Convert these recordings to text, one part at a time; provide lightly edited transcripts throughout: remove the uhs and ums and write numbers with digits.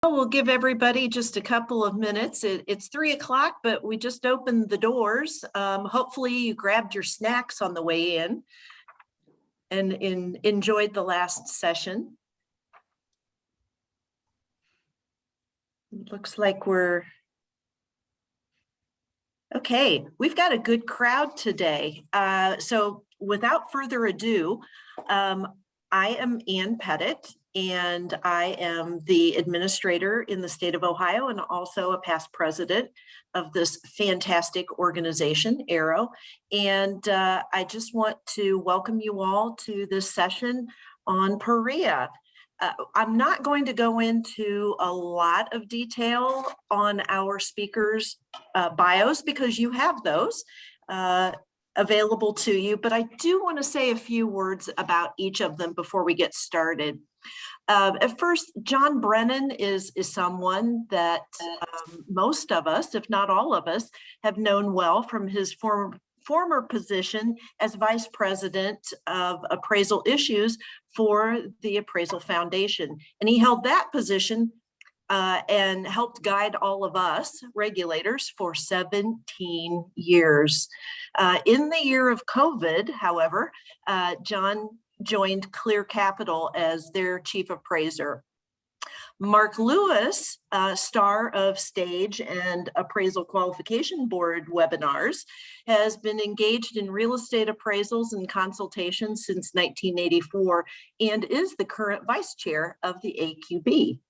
We'll give everybody just a couple of minutes. It's 3 o'clock, but we just opened the doors. Hopefully you grabbed your snacks on the way in and enjoyed the last session. It looks like we're okay. We've got a good crowd today. So without further ado, I am Ann Pettit, and I am the administrator in the state of Ohio and also a past president of this fantastic organization, Arrow. And I just want to welcome you all to this session on Parea. I'm not going to go into a lot of detail on our speakers' bios because you have those available to you, but I do want to say a few words about each of them before we get started. At first, John Brennan is someone that most of us, if not all of us, have known well from his former position as Vice President of Appraisal Issues for the Appraisal Foundation. And he held that position and helped guide all of us regulators for 17 years. In the year of COVID, however, John joined Clear Capital as their chief appraiser. Mark Lewis, star of Stage and Appraisal Qualification Board webinars, has been engaged in real estate appraisals and consultations since 1984 and is the current vice chair of the AQB.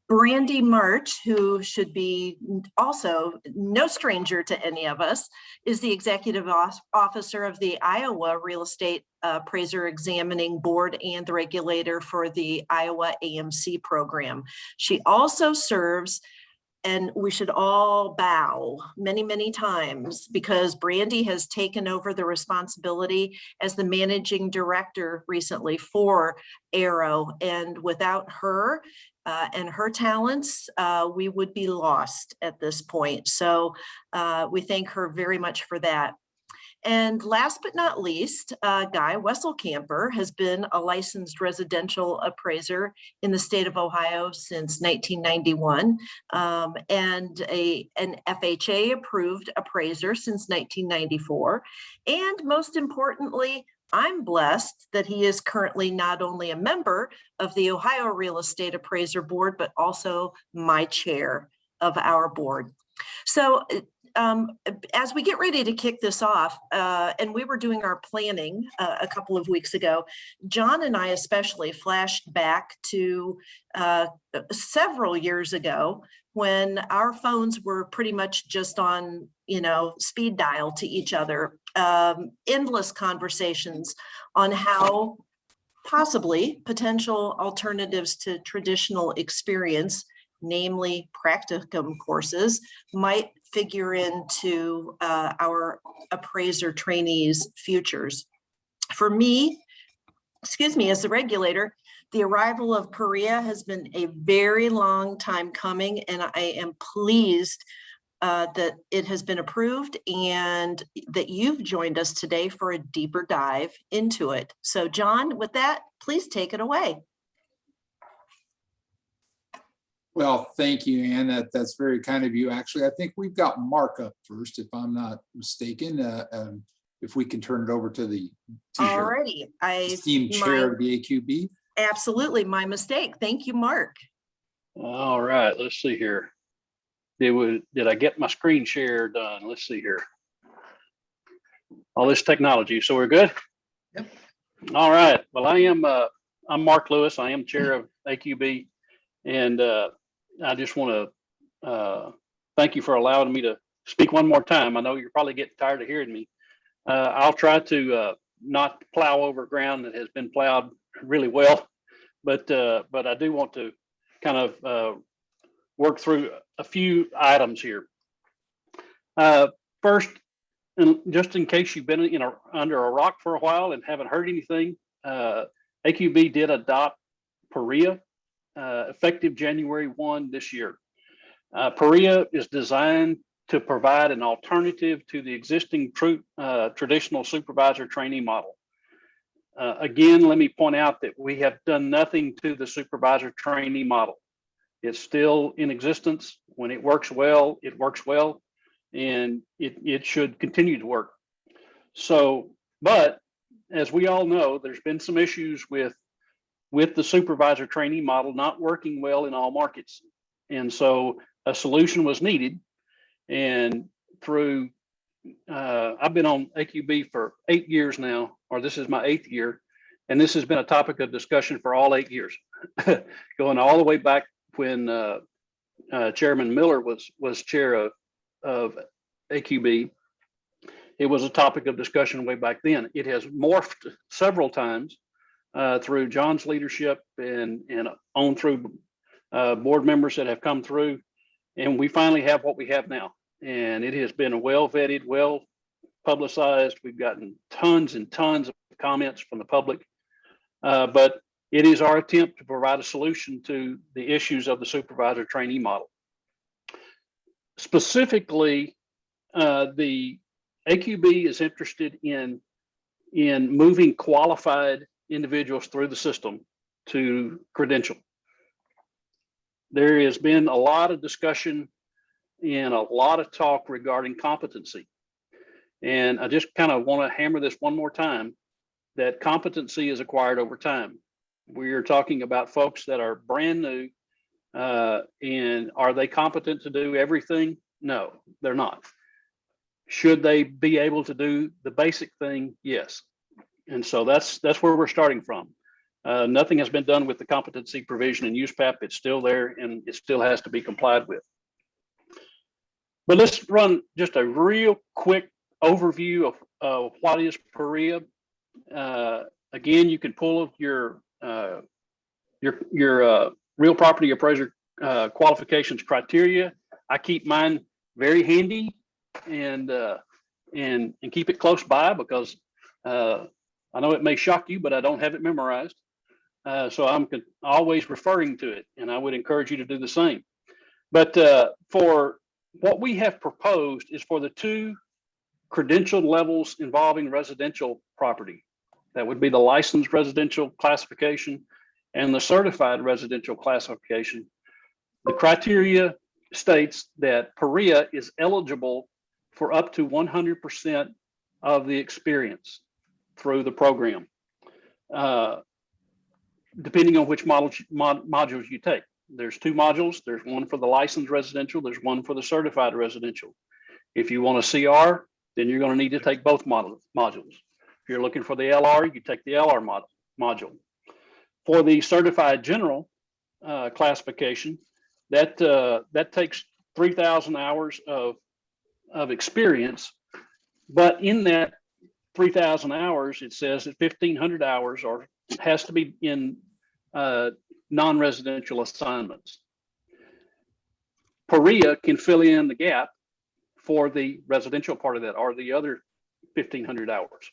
Brandy March, who should be also no stranger to any of us, is the executive officer of the Iowa Real Estate Appraiser Examining Board and the regulator for the Iowa AMC program. She also serves, and we should all bow many, many times because Brandy has taken over the responsibility as the managing director recently for Arrow. And without her, and her talents, we would be lost at this point. So we thank her very much for that. And last but not least, Guy Wesselkamper has been a licensed residential appraiser in the state of Ohio since 1991, and an FHA approved appraiser since 1994. And most importantly, I'm blessed that he is currently not only a member of the Ohio Real Estate Appraiser Board, but also my chair of our board. So as we get ready to kick this off, and we were doing our planning a couple of weeks ago, John and I especially flashed back to several years ago when our phones were pretty much just on, speed dial to each other, endless conversations on how possibly potential alternatives to traditional experience, namely practicum courses, might figure into our appraiser trainees' futures. For me, as the regulator, the arrival of Parea has been a very long time coming, and I am pleased that it has been approved and that you've joined us today for a deeper dive into it. So John, with that, please take it away. Well, thank you, Ann. That's very kind of you. Actually, I think we've got Mark up first, if I'm not mistaken. If we can turn it over to the alrighty, esteemed chair of the AQB. Absolutely, my mistake. Thank you, Mark. All right, let's see here. Did I get my screen share done? Let's see here. All this technology, so we're good? Yep. All right. Well, I'm Mark Lewis. I am chair of AQB, and I just want to thank you for allowing me to speak one more time. I know you're probably getting tired of hearing me. I'll try to not plow over ground that has been plowed really well, but I do want to kind of work through a few items here. First, and just in case you've been under a rock for a while and haven't heard anything, AQB did adopt Parea effective January 1 this year. Parea is designed to provide an alternative to the existing traditional supervisor trainee model. Again, let me point out that we have done nothing to the supervisor trainee model. It's still in existence. When it works well, it works well, and it should continue to work. So, but as we all know, there's been some issues with the supervisor trainee model not working well in all markets. And so a solution was needed. And through, I've been on AQB for 8 years now, or this is my 8th year. And this has been a topic of discussion for all 8 years, going all the way back when Chairman Miller was chair of AQB. It was a topic of discussion way back then. It has morphed several times through John's leadership and on through board members that have come through. And we finally have what we have now. And it has been well vetted, well publicized. We've gotten tons and tons of comments from the public. But it is our attempt to provide a solution to the issues of the supervisor trainee model. Specifically, the AQB is interested in moving qualified individuals through the system to credential. There has been a lot of discussion and a lot of talk regarding competency. And I just kind of want to hammer this one more time, that competency is acquired over time. We are talking about folks that are brand new, and are they competent to do everything? No, they're not. Should they be able to do the basic thing? Yes. And so that's where we're starting from. Nothing has been done with the competency provision in USPAP. It's still there and it still has to be complied with. But let's run just a real quick overview of what is Parea. Again, you can pull your real property appraiser qualifications criteria. I keep mine very handy and keep it close by because I know it may shock you, but I don't have it memorized. So I'm always referring to it, and I would encourage you to do the same. But for what we have proposed is for the 2 credentialed levels involving residential property. That would be the licensed residential classification and the certified residential classification. The criteria states that Parea is eligible for up to 100% of the experience through the program, depending on which modules you take. There's 2 modules. There's one for the licensed residential. There's one for the certified residential. If you want a CR, then you're going to need to take both modules. If you're looking for the LR, you take the LR module. For the certified general classification, that takes 3,000 hours of experience, but in that 3,000 hours, it says that 1,500 hours has to be in non-residential assignments. Parea can fill in the gap for the residential part of that, or the other 1,500 hours.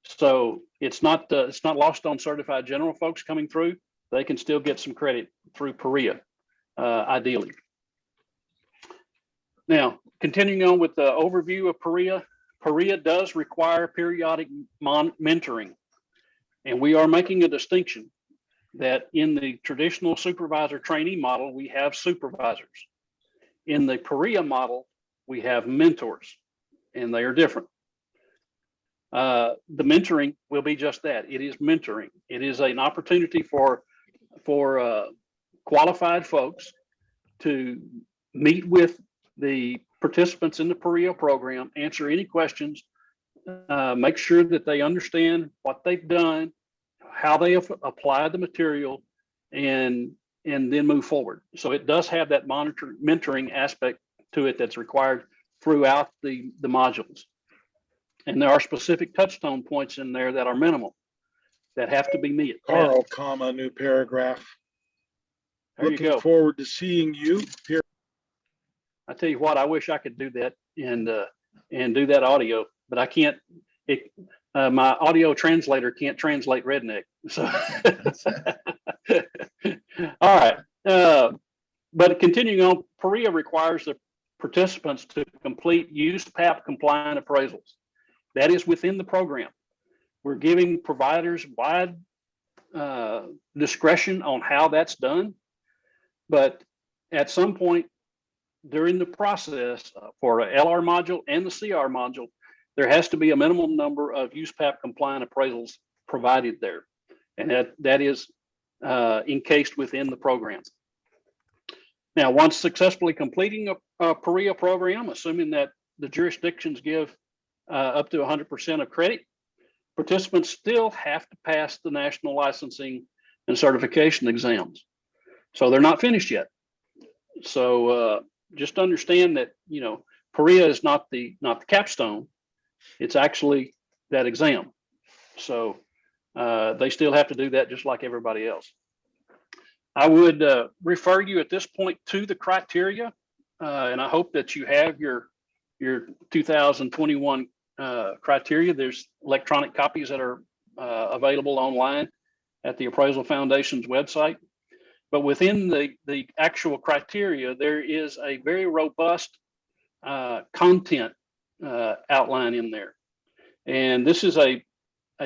So it's not lost on certified general folks coming through. They can still get some credit through Parea, ideally. Now, continuing on with the overview of Parea, Parea does require periodic mentoring, and we are making a distinction that in the traditional supervisor trainee model, we have supervisors. In the Parea model, we have mentors, and they are different. The mentoring will be just that. It is mentoring. It is an opportunity for qualified folks to meet with the participants in the Parea program, answer any questions, make sure that they understand what they've done, how they have applied the material, and then move forward. So it does have that mentoring aspect to it that's required throughout the modules. And there are specific touchstone points in there that are minimal, that have to be met. Carl, comma, new paragraph. There you Looking go. forward to seeing you here. I tell you what, I wish I could do that and do that audio, but I can't. My audio translator can't translate redneck. So, all right. But continuing on, Parea requires the participants to complete USPAP compliant appraisals. That is within the program. We're giving providers wide discretion on how that's done. But at some point during the process for a LR module and the CR module, there has to be a minimum number of USPAP compliant appraisals provided there. And that is encased within the program. Now, once successfully completing a Parea program, assuming that the jurisdictions give up to 100% of credit, participants still have to pass the national licensing and certification exams. So they're not finished yet. So just understand that, you know, Parea is not the capstone. It's actually that exam. So they still have to do that just like everybody else. I would refer you at this point to the criteria, and I hope that you have your 2021 criteria. There's electronic copies that are available online at the Appraisal Foundation's website. But within the actual criteria, there is a very robust content outline in there. And this is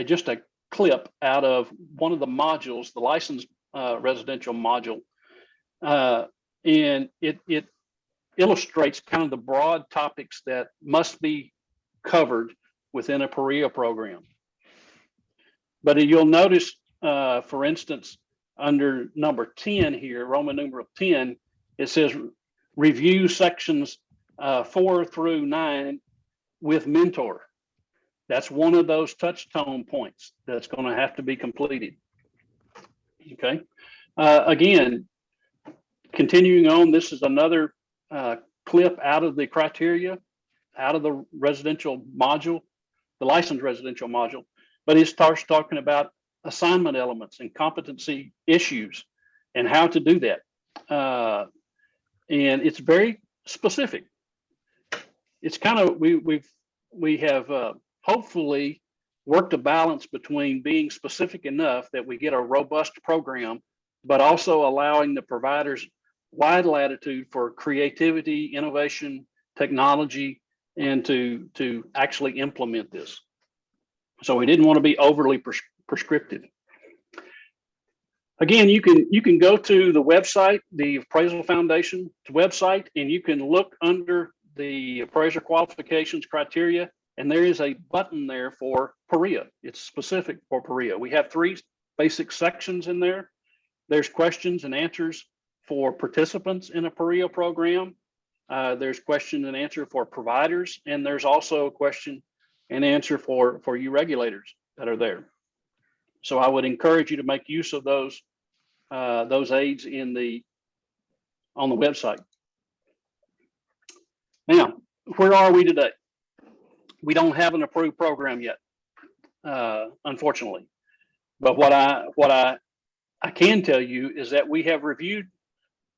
just a clip out of one of the modules, the licensed residential module. And it illustrates kind of the broad topics that must be covered within a Parea program. But you'll notice, for instance, under number 10 here, Roman numeral 10, it says review sections 4 through 9 with mentor. That's one of those touchstone points that's going to have to be completed. Okay. Again, continuing on, this is another clip out of the criteria, out of the residential module, the licensed residential module, but it starts talking about assignment elements and competency issues and how to do that. And it's very specific. It's kind of, we have hopefully worked a balance between being specific enough that we get a robust program, but also allowing the providers wide latitude for creativity, innovation, technology, and to actually implement this. So we didn't want to be overly prescriptive. Again, you can go to the website, the Appraisal Foundation's website, and you can look under the appraiser qualifications criteria, and there is a button there for Parea. It's specific for Parea. We have 3 basic sections in there. There's questions and answers for participants in a Parea program. There's question and answer for providers, and there's also a question and answer for you regulators that are there. So I would encourage you to make use of those aids on the website. Now, where are we today? We don't have an approved program yet, unfortunately. But what I can tell you is that we have reviewed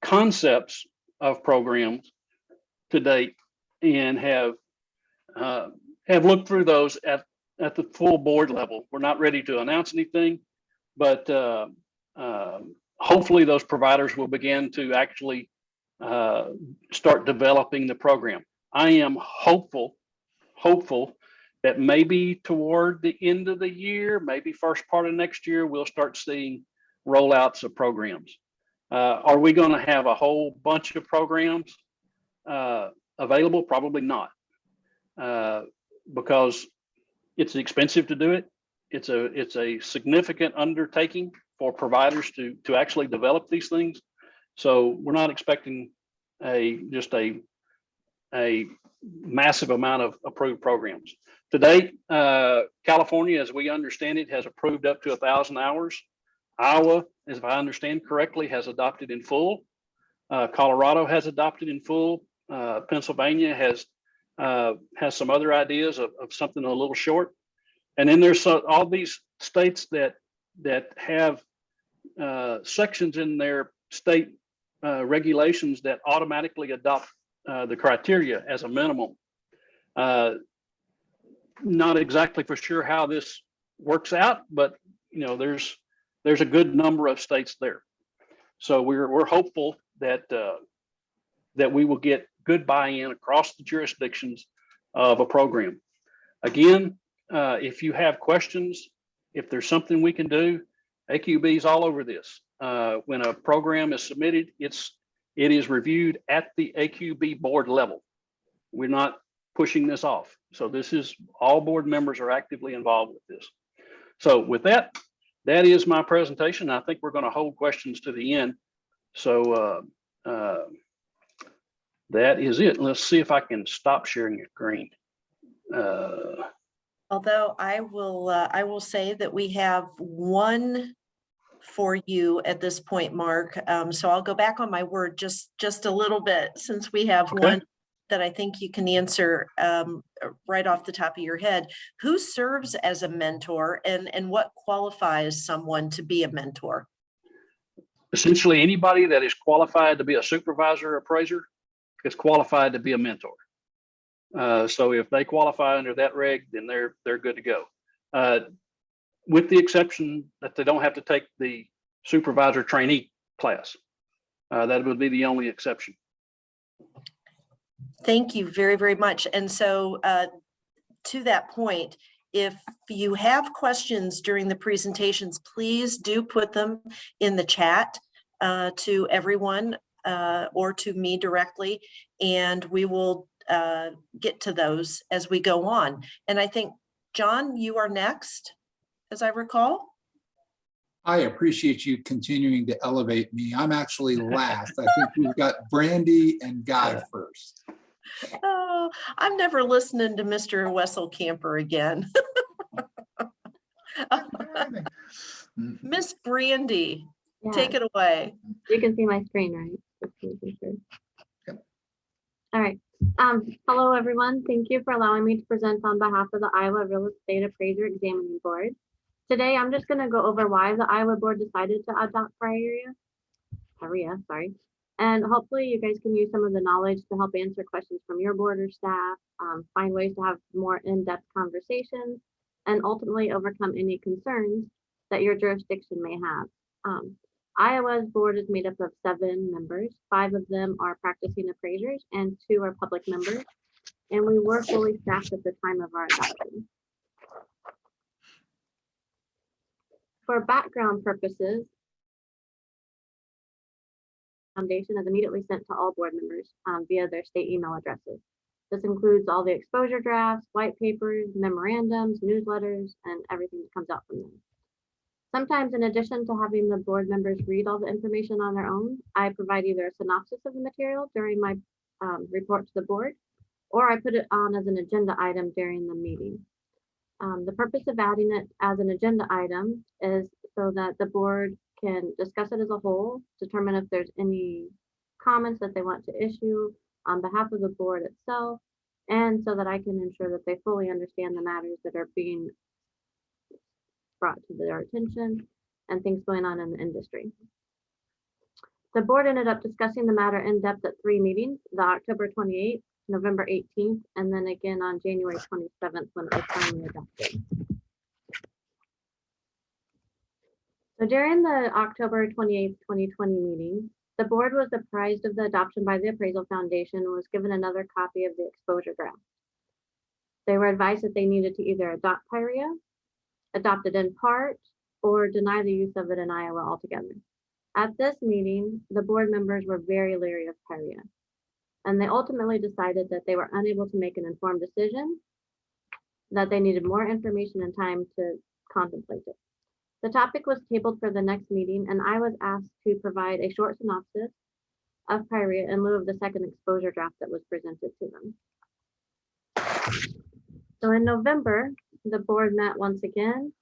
concepts of programs to date and have looked through those at the full board level. We're not ready to announce anything, but hopefully those providers will begin to actually start developing the program. I am hopeful that maybe toward the end of the year, maybe first part of next year, we'll start seeing rollouts of programs. Are we going to have a whole bunch of programs available? Probably not, because it's expensive to do it. It's a significant undertaking for providers to actually develop these things. So we're not expecting just a massive amount of approved programs. To date, California, as we understand it, has approved up to 1,000 hours. Iowa, as if I understand correctly, has adopted in full. Colorado has adopted in full. Pennsylvania has some other ideas of something a little short. And then there's all these states that have sections in their state regulations that automatically adopt the criteria as a minimum. Not exactly for sure how this works out, but you know, there's a good number of states there. So we're hopeful that we will get good buy-in across the jurisdictions of a program. Again, if you have questions, if there's something we can do, AQB is all over this. when a program is submitted, it is reviewed at the AQB board level. We're not pushing this off. So this is, all board members are actively involved with this. So with that, that is my presentation. I think we're going to hold questions to the end. So that is it. Let's see if I can stop sharing your screen. Although I will say that we have one for you at this point, Mark. So I'll go back on my word just a little bit, since we have Okay. one that I think you can answer right off the top of your head. Who serves as a mentor, and what qualifies someone to be a mentor? Essentially, anybody that is qualified to be a supervisor or appraiser is qualified to be a mentor. So if they qualify under that reg, then they're good to go. With the exception that they don't have to take the supervisor trainee class. That would be the only exception. Thank you very, very much. And so to that point, if you have questions during the presentations, please do put them in the chat to everyone or to me directly, and we will get to those as we go on. And I think, John, you are next, as I recall. I appreciate you continuing to elevate me. I'm actually last. I think we've got Brandy and Guy first. Oh, I'm never listening to Mr. Wessel Camper again. Miss Brandy, take it away. You can see my screen, right? Just making sure. Yep. All right. Hello, everyone. Thank you for allowing me to present on behalf of the Iowa Real Estate Appraiser Examining Board. Today, I'm just going to go over why the Iowa Board decided to adopt Parea, sorry. And hopefully you guys can use some of the knowledge to help answer questions from your board or staff, find ways to have more in-depth conversations, and ultimately overcome any concerns that your jurisdiction may have. Iowa's board is made up of 7 members. 5 of them are practicing appraisers and 2 are public members. And we were fully staffed at the time of our adoption. For background purposes, Foundation is immediately sent to all board members via their state email addresses. This includes all the exposure drafts, white papers, memorandums, newsletters, and everything that comes out from them. Sometimes, in addition to having the board members read all the information on their own, I provide either a synopsis of the material during my report to the board, or I put it on as an agenda item during the meeting. The purpose of adding it as an agenda item is so that the board can discuss it as a whole, determine if there's any comments that they want to issue on behalf of the board itself, and so that I can ensure that they fully understand the matters that are being brought to their attention and things going on in the industry. The board ended up discussing the matter in depth at 3 meetings, the October 28th, November 18th, and then again on January 27th when it was finally adopted. So during the October 28th, 2020 meeting, the board was apprised of the adoption by the Appraisal Foundation and was given another copy of the exposure draft. They were advised that they needed to either adopt Parea, adopt it in part, or deny the use of it in Iowa altogether. At this meeting, the board members were very leery of Parea, and they ultimately decided that they were unable to make an informed decision, that they needed more information and time to contemplate it. The topic was tabled for the next meeting, and I was asked to provide a short synopsis of Parea in lieu of the second exposure draft that was presented to them. So in November, the board met once again.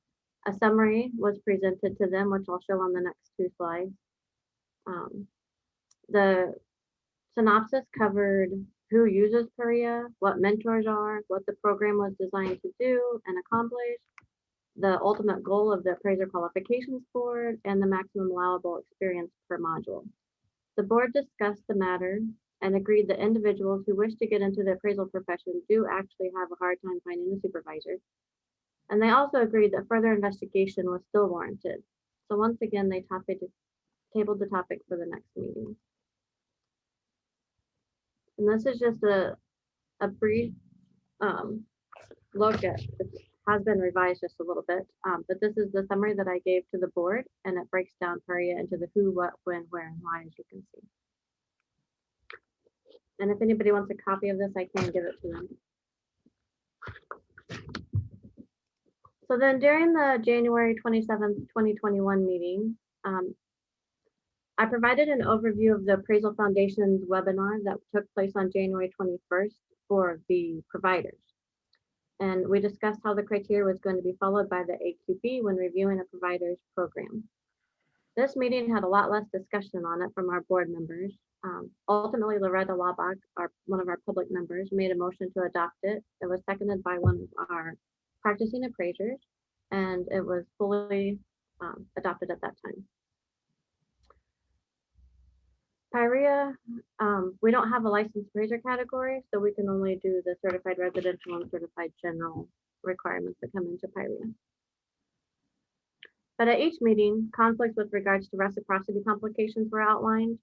A summary was presented to them, which I'll show on the next 2 slides. The synopsis covered who uses Parea, what mentors are, what the program was designed to do and accomplish, the ultimate goal of the Appraiser Qualifications Board, and the maximum allowable experience per module. The board discussed the matter and agreed that individuals who wish to get into the appraisal profession do actually have a hard time finding a supervisor. And they also agreed that further investigation was still warranted. So once again, they tabled the topic for the next meeting. And this is just a brief look at has been revised just a little bit, but this is the summary that I gave to the board, and it breaks down Parea into the who, what, when, where, and why, as you can see. And if anybody wants a copy of this, I can give it to them. So then during the January 27th, 2021 meeting, I provided an overview of the Appraisal Foundation's webinar that took place on January 21st for the providers. And we discussed how the criteria was going to be followed by the AQB when reviewing a provider's program. This meeting had a lot less discussion on it from our board members. Ultimately, Loretta Laubach, one of our public members, made a motion to adopt it. It was seconded by one of our practicing appraisers, and it was fully adopted at that time. Parea, we don't have a licensed appraiser category, so we can only do the certified residential and certified general requirements that come into Parea. But at each meeting, conflicts with regards to reciprocity complications were outlined.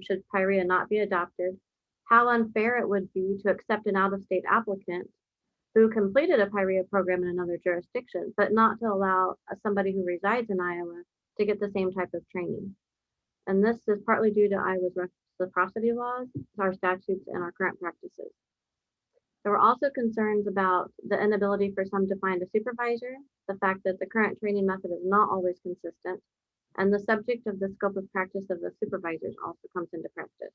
Should Parea not be adopted, how unfair it would be to accept an out-of-state applicant who completed a Parea program in another jurisdiction, but not to allow somebody who resides in Iowa to get the same type of training. And this is partly due to Iowa's reciprocity laws, our statutes, and our current practices. There were also concerns about the inability for some to find a supervisor, the fact that the current training method is not always consistent, and the subject of the scope of practice of the supervisors also comes into practice.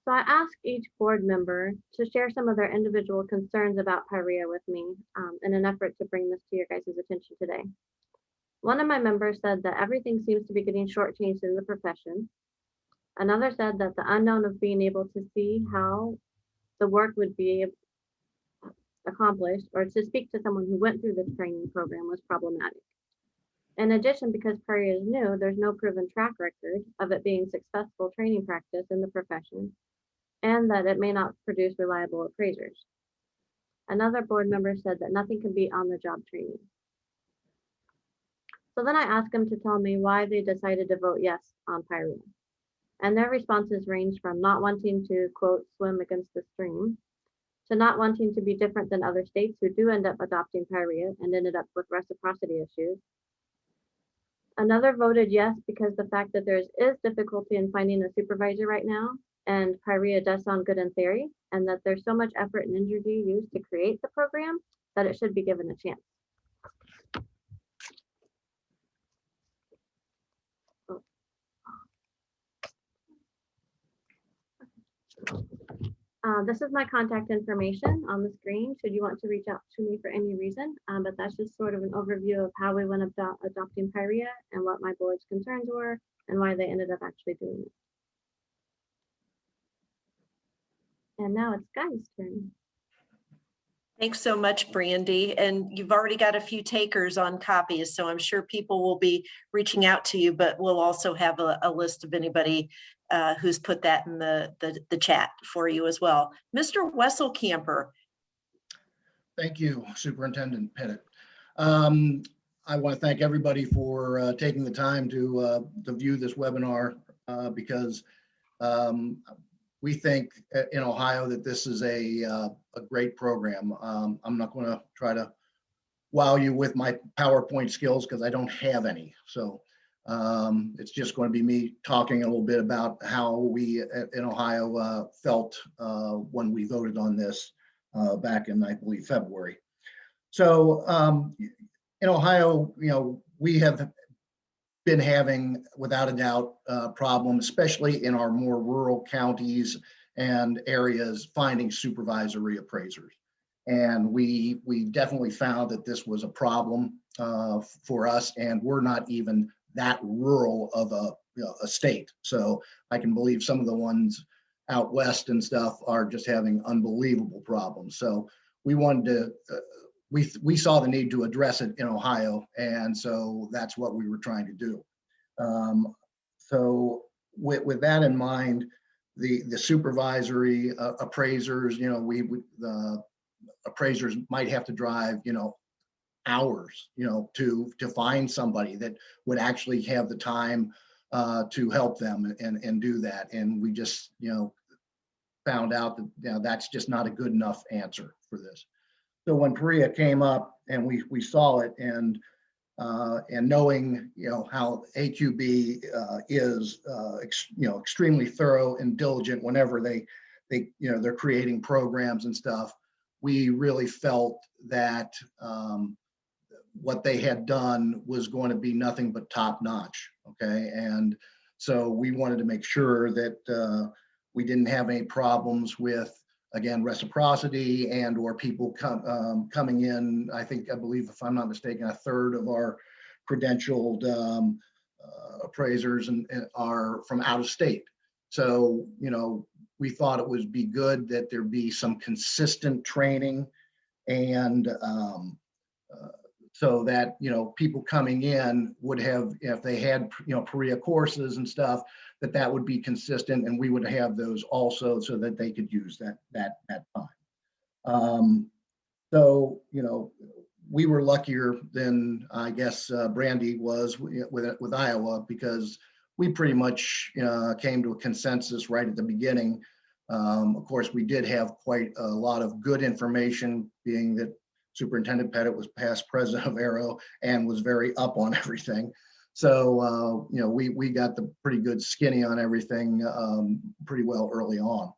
So I asked each board member to share some of their individual concerns about Parea with me in an effort to bring this to your guys' attention today. One of my members said that everything seems to be getting shortchanged in the profession. Another said that the unknown of being able to see how the work would be accomplished or to speak to someone who went through this training program was problematic. In addition, because Parea is new, there's no proven track record of it being successful training practice in the profession, and that it may not produce reliable appraisers. Another board member said that nothing can beat on-the-job training. So then I asked them to tell me why they decided to vote yes on Parea. And their responses ranged from not wanting to, quote, swim against the stream, to not wanting to be different than other states who do end up adopting Parea and ended up with reciprocity issues. Another voted yes because the fact that there is difficulty in finding a supervisor right now, and Parea does sound good in theory, and that there's so much effort and energy used to create the program that it should be given a chance. This is my contact information on the screen should you want to reach out to me for any reason, but that's just sort of an overview of how we went about adopting Parea and what my board's concerns were and why they ended up actually doing it. And now it's Guy's turn. Thanks so much, Brandy. And you've already got a few takers on copies, so I'm sure people will be reaching out to you, but we'll also have a list of anybody who's put that in the chat for you as well. Mr. Wesselkamper. Thank you, Superintendent Pettit. I want to thank everybody for taking the time to view this webinar because we think in Ohio that this is a great program. I'm not going to try to wow you with my PowerPoint skills because I don't have any. So it's just going to be me talking a little bit about how we in Ohio felt when we voted on this back in, I believe, February. So in Ohio, we have been having, without a doubt, problems, especially in our more rural counties and areas, finding supervisory appraisers. And we definitely found that this was a problem for us, and we're not even that rural of a state. So I can believe some of the ones out west and stuff are just having unbelievable problems. So we wanted to, we saw the need to address it in Ohio, and so that's what we were trying to do. So with that in mind, the supervisory appraisers, the appraisers might have to drive, hours, to find somebody that would actually have the time to help them and do that. And we just, found out that that's just not a good enough answer for this. So when Parea came up and we saw it, and knowing, you know, how AQB is, you know, extremely thorough and diligent whenever they, you know, they're creating programs and stuff, we really felt that what they had done was going to be nothing but top notch. Okay. And so we wanted to make sure that we didn't have any problems with, again, reciprocity and or people coming in. I believe, if I'm not mistaken, a third of our credentialed appraisers and are from out of state. So, you know, we thought it would be good that there be some consistent training, and so that, you know, people coming in would have, if they had, you know, Parea courses and stuff, that would be consistent, and we would have those also so that they could use that time. So, you know, we were luckier than, I guess, Brandy was with Iowa, because we pretty much came to a consensus right at the beginning. Of course, we did have quite a lot of good information, being that Superintendent Pettit was past president of Arrow and was very up on everything. So, you know, we got the pretty good skinny on everything pretty well early on.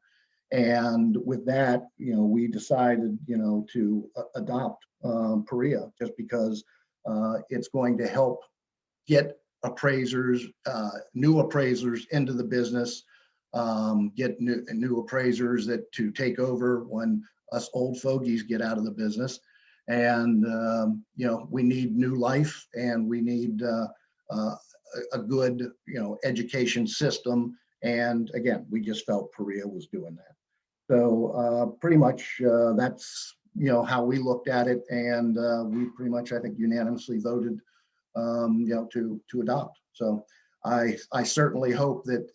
And with that, you know, we decided, you know, to adopt Parea, just because it's going to help get appraisers, new appraisers into the business, get new appraisers that to take over when us old fogies get out of the business. And, you know, we need new life, and we need a good, you know, education system. And again, we just felt Parea was doing that. So pretty much that's, you know, how we looked at it. And we pretty much, I think, unanimously voted, you know, to adopt. So I certainly hope that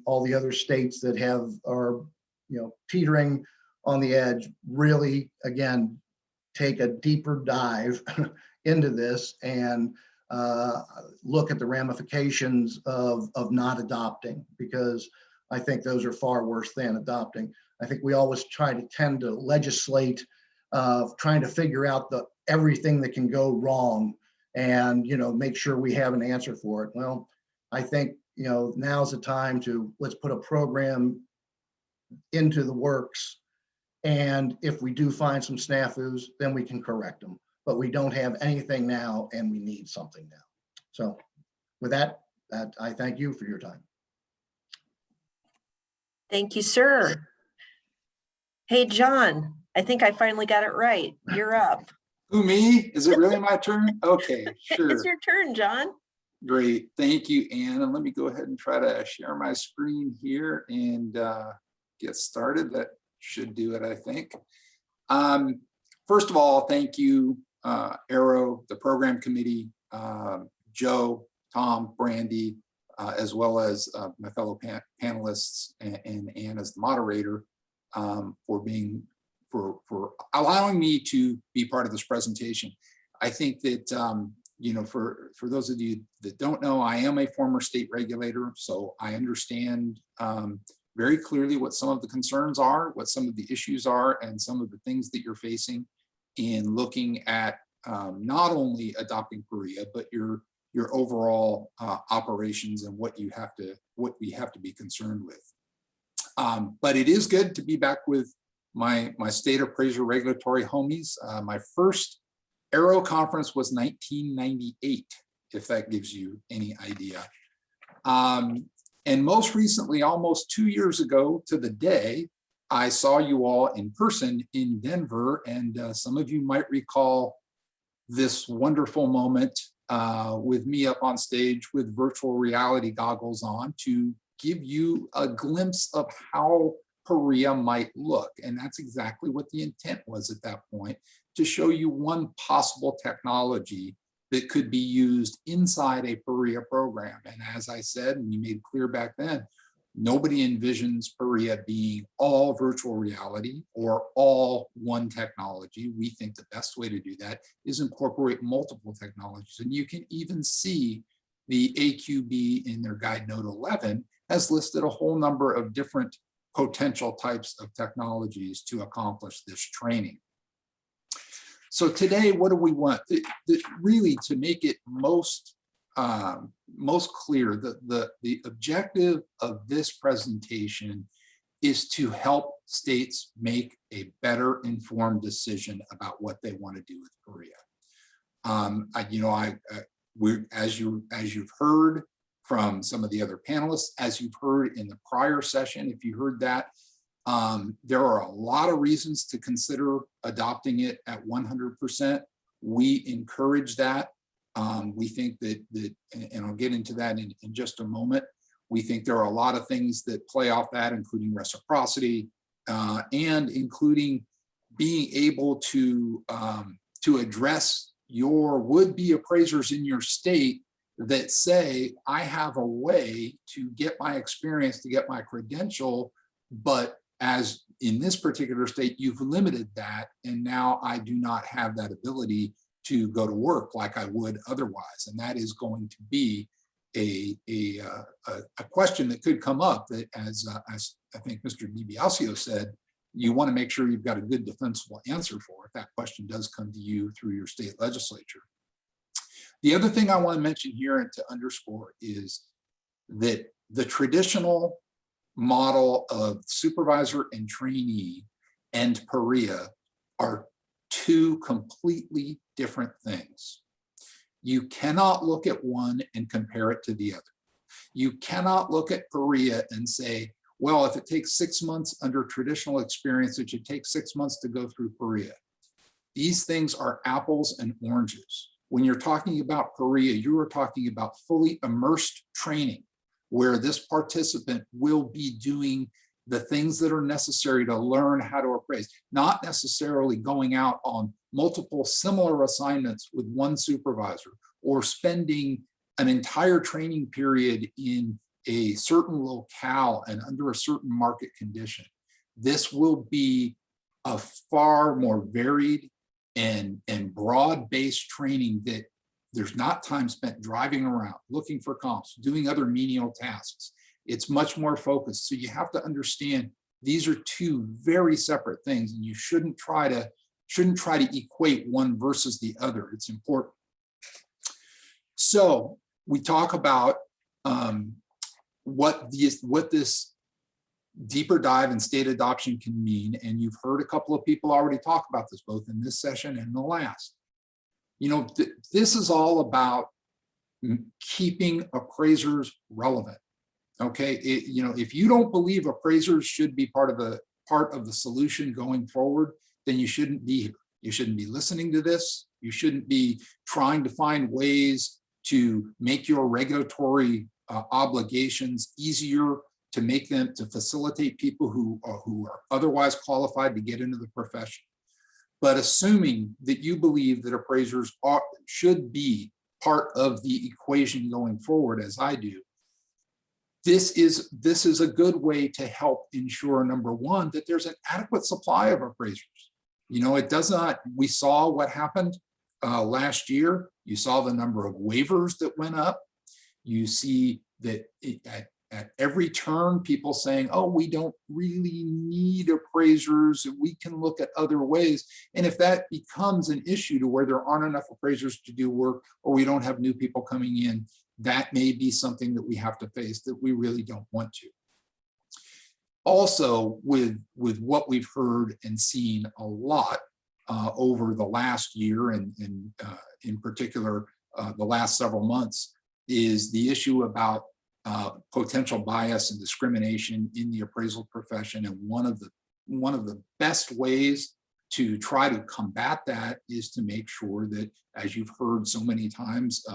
all the other states that are, you know, teetering on the edge really, again, take a deeper dive into this and look at the ramifications of not adopting, because I think those are far worse than adopting. I think we always tend to legislate, trying to figure out everything that can go wrong, and, you know, make sure we have an answer for it. Well, I think, you know, now's the time to let's put a program into the works. And if we do find some snafus, then we can correct them. But we don't have anything now, and we need something now. So with that, I thank you for your time. Thank you, sir. Hey, John, I think I finally got it right. You're up. Who, me? Is it really my turn? Okay, sure. It's your turn, John. Great. Thank you, Ann. And let me go ahead and try to share my screen here and get started. That should do it, I think. First of all, thank you, Arrow, the program committee, Joe, Tom, Brandy, as well as my fellow panelists and Ann as the moderator, for allowing me to be part of this presentation. I think that, you know, for those of you that don't know, I am a former state regulator, so I understand very clearly what some of the concerns are, what some of the issues are, and some of the things that you're facing in looking at not only adopting Parea, but your overall operations and what we have to be concerned with. But it is good to be back with my state appraiser regulatory homies. My first Arrow conference was 1998, if that gives you any idea. And most recently, almost 2 years ago to the day, I saw you all in person in Denver. And some of you might recall this wonderful moment with me up on stage with virtual reality goggles on to give you a glimpse of how Parea might look. And that's exactly what the intent was at that point, to show you one possible technology that could be used inside a Parea program. And as I said, and we made clear back then, nobody envisions Parea being all virtual reality or all one technology. We think the best way to do that is incorporate multiple technologies. And you can even see the AQB in their guide note 11 has listed a whole number of different potential types of technologies to accomplish this training. So today, what do we want? Really, to make it most clear, the objective of this presentation is to help states make a better informed decision about what they want to do with Parea. As you've heard from some of the other panelists, as you've heard in the prior session, if you heard that, there are a lot of reasons to consider adopting it at 100%. We encourage that. We think that, and I'll get into that in just a moment. We think there are a lot of things that play off that, including reciprocity, and including being able to address your would-be appraisers in your state that say, I have a way to get my experience, to get my credential, but as in this particular state, you've limited that, and now I do not have that ability to go to work like I would otherwise. And that is going to be a question that could come up that, as I think Mr. DiBiasio said, you want to make sure you've got a good defensible answer for if that question does come to you through your state legislature. The other thing I want to mention here and to underscore is that the traditional model of supervisor and trainee and Parea are two completely different things. You cannot look at one and compare it to the other. You cannot look at Parea and say, well, if it takes 6 months under traditional experience, it should take 6 months to go through Parea. These things are apples and oranges. When you're talking about Parea, you are talking about fully immersed training, where this participant will be doing the things that are necessary to learn how to appraise, not necessarily going out on multiple similar assignments with one supervisor or spending an entire training period in a certain locale and under a certain market condition. This will be a far more varied and broad-based training that there's not time spent driving around, looking for comps, doing other menial tasks. It's much more focused. So you have to understand these are two very separate things, and you shouldn't try to equate one versus the other. It's important. So we talk about what this deeper dive in state adoption can mean, and you've heard a couple of people already talk about this, both in this session and the last. You know, this is all about keeping appraisers relevant. Okay, if you don't believe appraisers should be part of the solution going forward, then you shouldn't be here. You shouldn't be listening to this. You shouldn't be trying to find ways to make your regulatory obligations easier, to make them, to facilitate people who are otherwise qualified to get into the profession. But assuming that you believe that appraisers should be part of the equation going forward, as I do, this is a good way to help ensure, number one, that there's an adequate supply of appraisers. You know, it does not, we saw what happened last year. You saw the number of waivers that went up. You see that at every turn, people saying, oh, we don't really need appraisers, we can look at other ways. And if that becomes an issue to where there aren't enough appraisers to do work, or we don't have new people coming in, that may be something that we have to face that we really don't want to. Also, with what we've heard and seen a lot over the last year, and in particular, the last several months, is the issue about potential bias and discrimination in the appraisal profession. And one of the best ways to try to combat that is to make sure that, as you've heard so many times,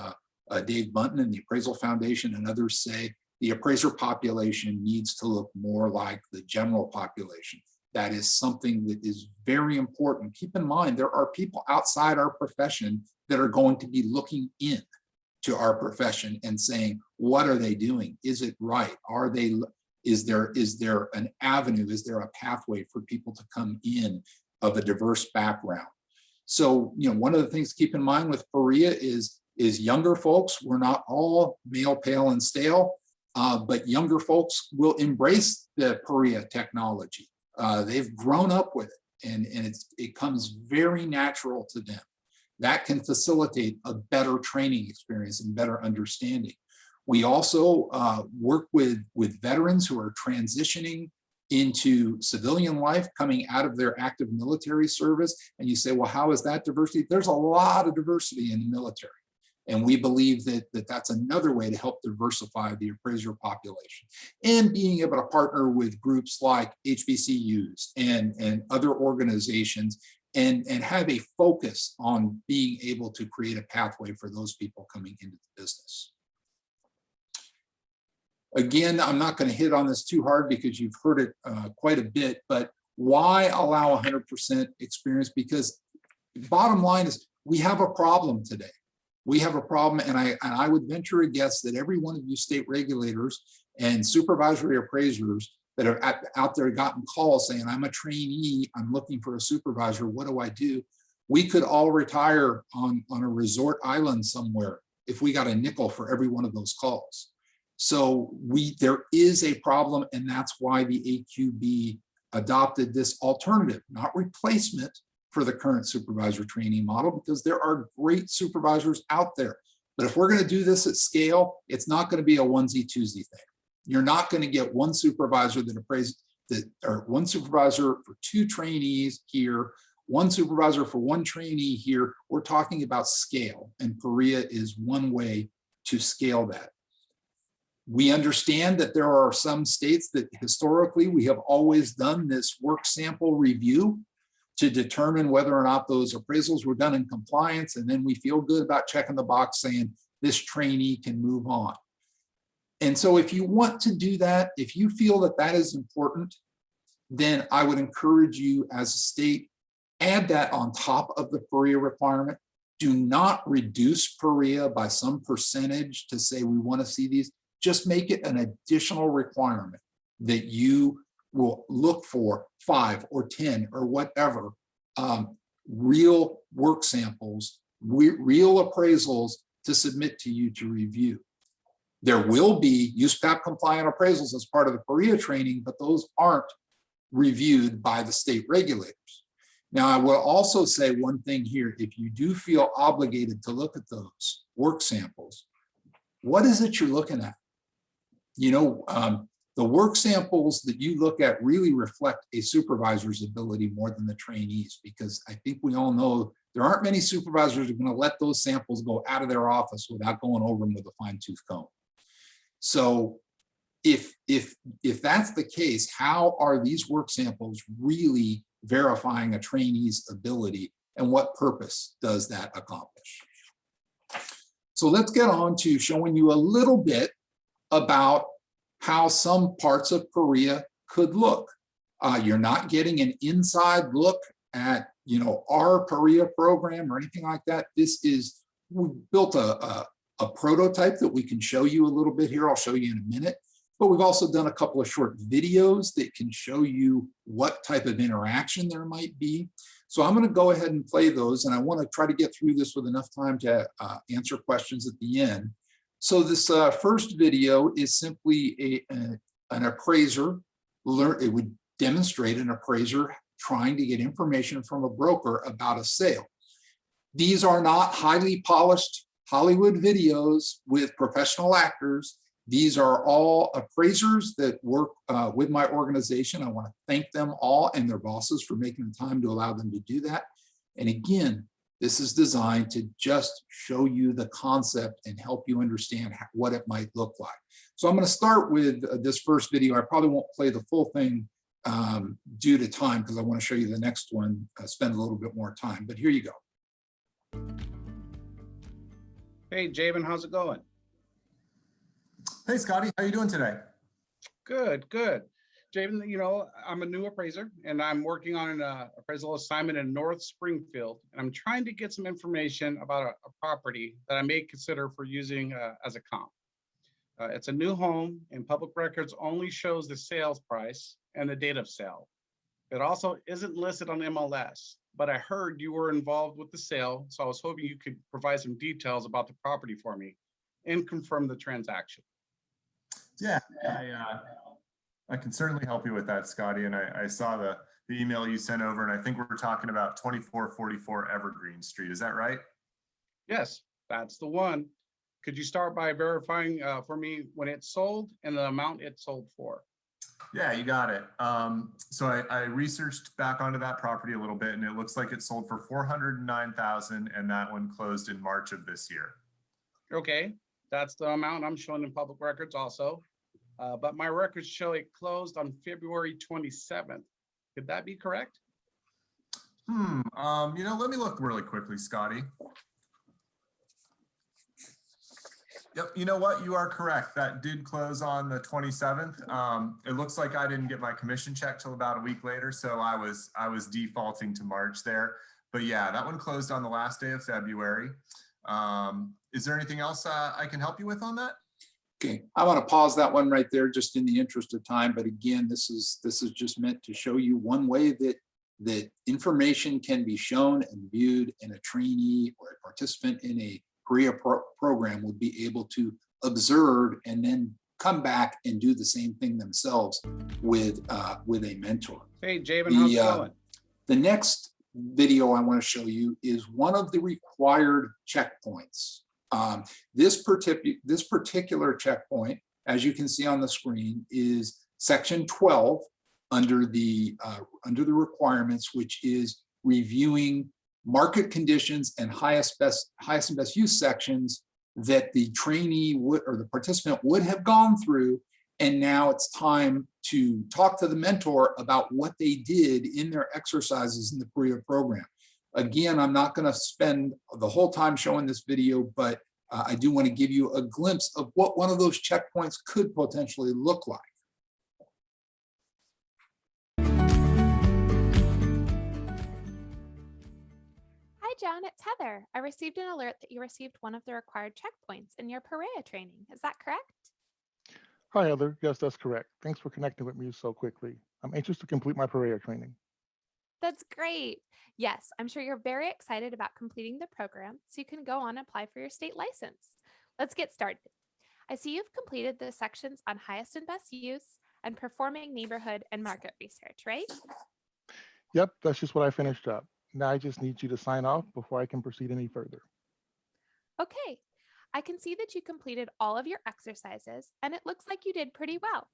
Dave Bunton and the Appraisal Foundation and others say, the appraiser population needs to look more like the general population. That is something that is very important. Keep in mind, there are people outside our profession that are going to be looking in to our profession and saying, what are they doing? Is it right? Is there an avenue? Is there a pathway for people to come in of a diverse background? So, you know, one of the things to keep in mind with Parea is younger folks. We're not all male, pale, and stale, but younger folks will embrace the Parea technology. They've grown up with it, and it comes very natural to them. That can facilitate a better training experience and better understanding. We also work with veterans who are transitioning into civilian life, coming out of their active military service. And you say, well, how is that diversity? There's a lot of diversity in the military. And we believe that that's another way to help diversify the appraiser population. And being able to partner with groups like HBCUs and other organizations and have a focus on being able to create a pathway for those people coming into the business. Again, I'm not going to hit on this too hard because you've heard it quite a bit, but why allow 100% experience? Because bottom line is we have a problem today. We have a problem, and I would venture a guess that every one of you state regulators and supervisory appraisers that are out there gotten calls saying, I'm a trainee, I'm looking for a supervisor, what do I do? We could all retire on a resort island somewhere if we got a nickel for every one of those calls. So there is a problem, and that's why the AQB adopted this alternative, not replacement for the current supervisor training model, because there are great supervisors out there. But if we're going to do this at scale, it's not going to be a onesie-twosie thing. You're not going to get one supervisor or one supervisor for 2 trainees here, one supervisor for 1 trainee here. We're talking about scale, and Parea is one way to scale that. We understand that there are some states that historically we have always done this work sample review to determine whether or not those appraisals were done in compliance, and then we feel good about checking the box saying this trainee can move on. And so if you want to do that, if you feel that that is important, then I would encourage you as a state, add that on top of the Parea requirement. Do not reduce Parea by some percentage to say we want to see these. Just make it an additional requirement that you will look for 5 or 10 or whatever real work samples, real appraisals to submit to you to review. There will be USPAP compliant appraisals as part of the Parea training, but those aren't reviewed by the state regulators. Now, I will also say one thing here. If you do feel obligated to look at those work samples, what is it you're looking at? You know, the work samples that you look at really reflect a supervisor's ability more than the trainees, because I think we all know there aren't many supervisors who are going to let those samples go out of their office without going over them with a fine-tooth comb. So if that's the case, how are these work samples really verifying a trainee's ability, and what purpose does that accomplish? So let's get on to showing you a little bit about how some parts of Parea could look. You're not getting an inside look at, you know, our Parea program or anything like that. We built a prototype that we can show you a little bit here. I'll show you in a minute. But we've also done a couple of short videos that can show you what type of interaction there might be. So I'm going to go ahead and play those, and I want to try to get through this with enough time to answer questions at the end. So this first video is simply an appraiser. It would demonstrate an appraiser trying to get information from a broker about a sale. These are not highly polished Hollywood videos with professional actors. These are all appraisers that work with my organization. I want to thank them all and their bosses for making the time to allow them to do that. And again, this is designed to just show you the concept and help you understand what it might look like. So I'm going to start with this first video. I probably won't play the full thing due to time, because I want to show you the next one, spend a little bit more time, but here you go. Hey, Javen, how's it going? Hey, Scotty, how you doing today? Good, good. Javen, you know, I'm a new appraiser and I'm working on an appraisal assignment in North Springfield. And I'm trying to get some information about a property that I may consider for using as a comp. It's a new home, and public records only shows the sales price and the date of sale. It also isn't listed on MLS, but I heard you were involved with the sale. So I was hoping you could provide some details about the property for me and confirm the transaction. Yeah, I can certainly help you with that, Scotty. And I saw the email you sent over, and I think we're talking about 2444 Evergreen Street. Is that right? Yes, that's the one. Could you start by verifying for me when it sold and the amount it sold for? Yeah, you got it. So I researched back onto that property a little bit, and it looks like it sold for 409,000, and that one closed in March of this year. Okay, that's the amount I'm showing in public records also. But my records show it closed on February 27th. Could that be correct? Let me look really quickly, Scotty. Yep, you know what? You are correct. That did close on the 27th. It looks like I didn't get my commission check till about a week later, so I was defaulting to March there. But yeah, that one closed on the last day of February. Is there anything else I can help you with on that? Okay, I want to pause that one right there just in the interest of time. But again, this is just meant to show you one way that information can be shown and viewed, and a trainee or a participant in a Parea program would be able to observe and then come back and do the same thing themselves with a mentor. Hey, Javen, how's it going? The next video I want to show you is one of the required checkpoints. This particular checkpoint, as you can see on the screen, is section 12 under the requirements, which is reviewing market conditions and highest and best use sections that the trainee would, or the participant would have gone through. And now it's time to talk to the mentor about what they did in their exercises in the Parea program. Again, I'm not going to spend the whole time showing this video, but I do want to give you a glimpse of what one of those checkpoints could potentially look like. Hi, John, it's Heather. I received an alert that you received one of the required checkpoints in your Parea training. Is that correct? Hi, Heather. Yes, that's correct. Thanks for connecting with me so quickly. I'm anxious to complete my Parea training. That's great. Yes, I'm sure you're very excited about completing the program so you can go on and apply for your state license. Let's get started. I see you've completed the sections on highest and best use and performing neighborhood and market research, right? Yep, that's just what I finished up. Now I just need you to sign off before I can proceed any further. Okay, I can see that you completed all of your exercises and it looks like you did pretty well.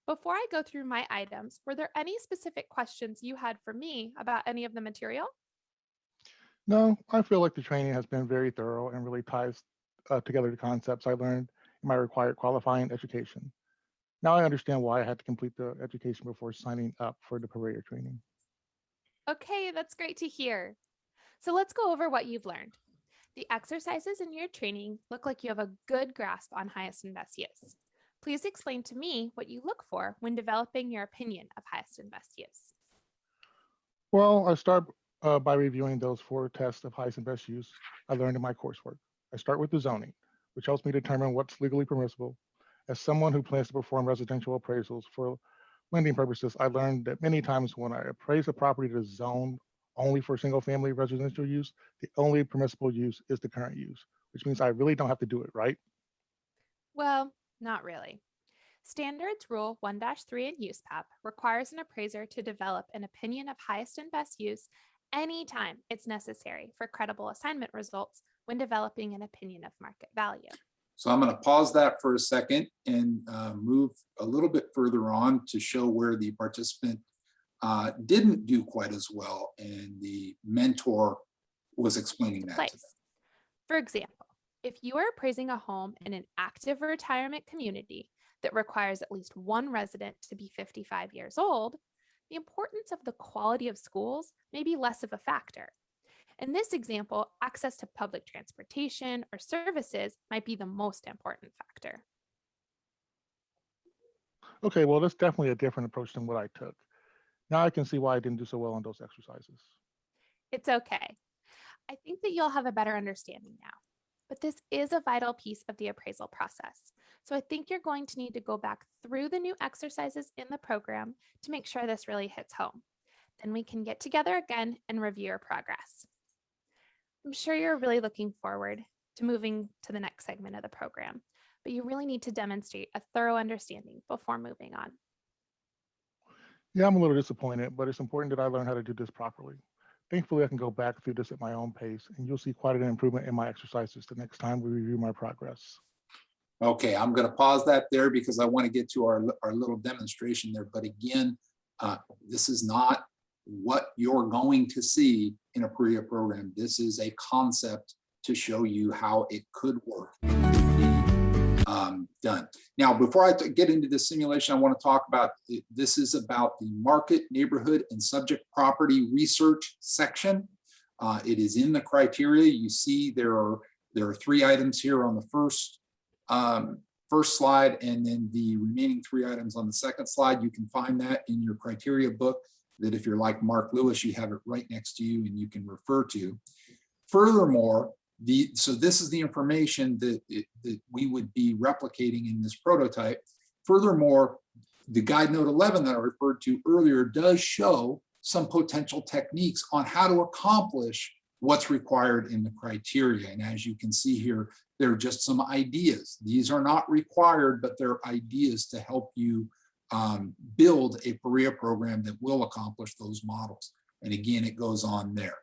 Before I go through my items, were there any specific questions you had for me about any of the material? No, I feel like the training has been very thorough and really ties together the concepts I learned in my required qualifying education. Now I understand why I had to complete the education before signing up for the Parea training. Okay, that's great to hear. So let's go over what you've learned. The exercises in your training look like you have a good grasp on highest and best use. Please explain to me what you look for when developing your opinion of highest and best use. Well, I start by reviewing those 4 tests of highest and best use I learned in my coursework. I start with the zoning, which helps me determine what's legally permissible. As someone who plans to perform residential appraisals for lending purposes, I learned that many times when I appraise a property that is zoned only for single family residential use, the only permissible use is the current use, which means I really don't have to do it, right? Well, not really. Standards Rule 1-3 in USPAP requires an appraiser to develop an opinion of highest and best use anytime it's necessary for credible assignment results when developing an opinion of market value. So I'm going to pause that for a second and move a little bit further on to show where the participant didn't do quite as well, and the mentor was explaining that to them. For example, if you are appraising a home in an active retirement community that requires at least one resident to be 55 years old, the importance of the quality of schools may be less of a factor. In this example, access to public transportation or services might be the most important factor. Okay, well, that's definitely a different approach than what I took. Now I can see why I didn't do so well on those exercises. It's okay. I think that you'll have a better understanding now. But this is a vital piece of the appraisal process. So I think you're going to need to go back through the new exercises in the program to make sure this really hits home. Then we can get together again and review your progress. I'm sure you're really looking forward to moving to the next segment of the program, but you really need to demonstrate a thorough understanding before moving on. Yeah, I'm a little disappointed, but it's important that I learn how to do this properly. Thankfully, I can go back through this at my own pace, and you'll see quite an improvement in my exercises the next time we review my progress. Okay, I'm going to pause that there because I want to get to our little demonstration there. But again, this is not what you're going to see in a Parea program. This is a concept to show you how it could work done. Now, before I get into the simulation, I want to talk about, this is about the market, neighborhood, and subject property research section. It is in the criteria. You see there are 3 items here on the first slide, and then the remaining 3 items on the second slide. You can find that in your criteria book, that if you're like Mark Lewis, you have it right next to you and you can refer to. Furthermore, so this is the information that we would be replicating in this prototype. Furthermore, the guide note 11 that I referred to earlier does show some potential techniques on how to accomplish what's required in the criteria. And as you can see here, there are just some ideas. These are not required, but they're ideas to help you build a Parea program that will accomplish those models. And again, it goes on there.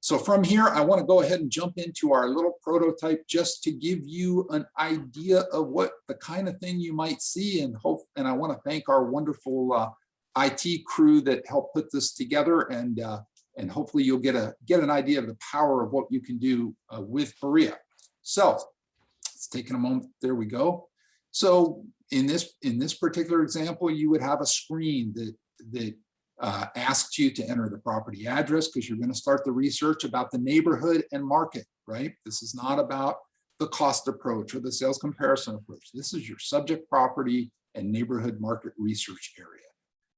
So from here, I want to go ahead and jump into our little prototype just to give you an idea of what the kind of thing you might see, and I want to thank our wonderful IT crew that helped put this together, and hopefully you'll get an idea of the power of what you can do with Parea. So it's taking a moment. There we go. So in this particular example, you would have a screen that asks you to enter the property address, because you're going to start the research about the neighborhood and market, right? This is not about the cost approach or the sales comparison approach. This is your subject property and neighborhood market research area.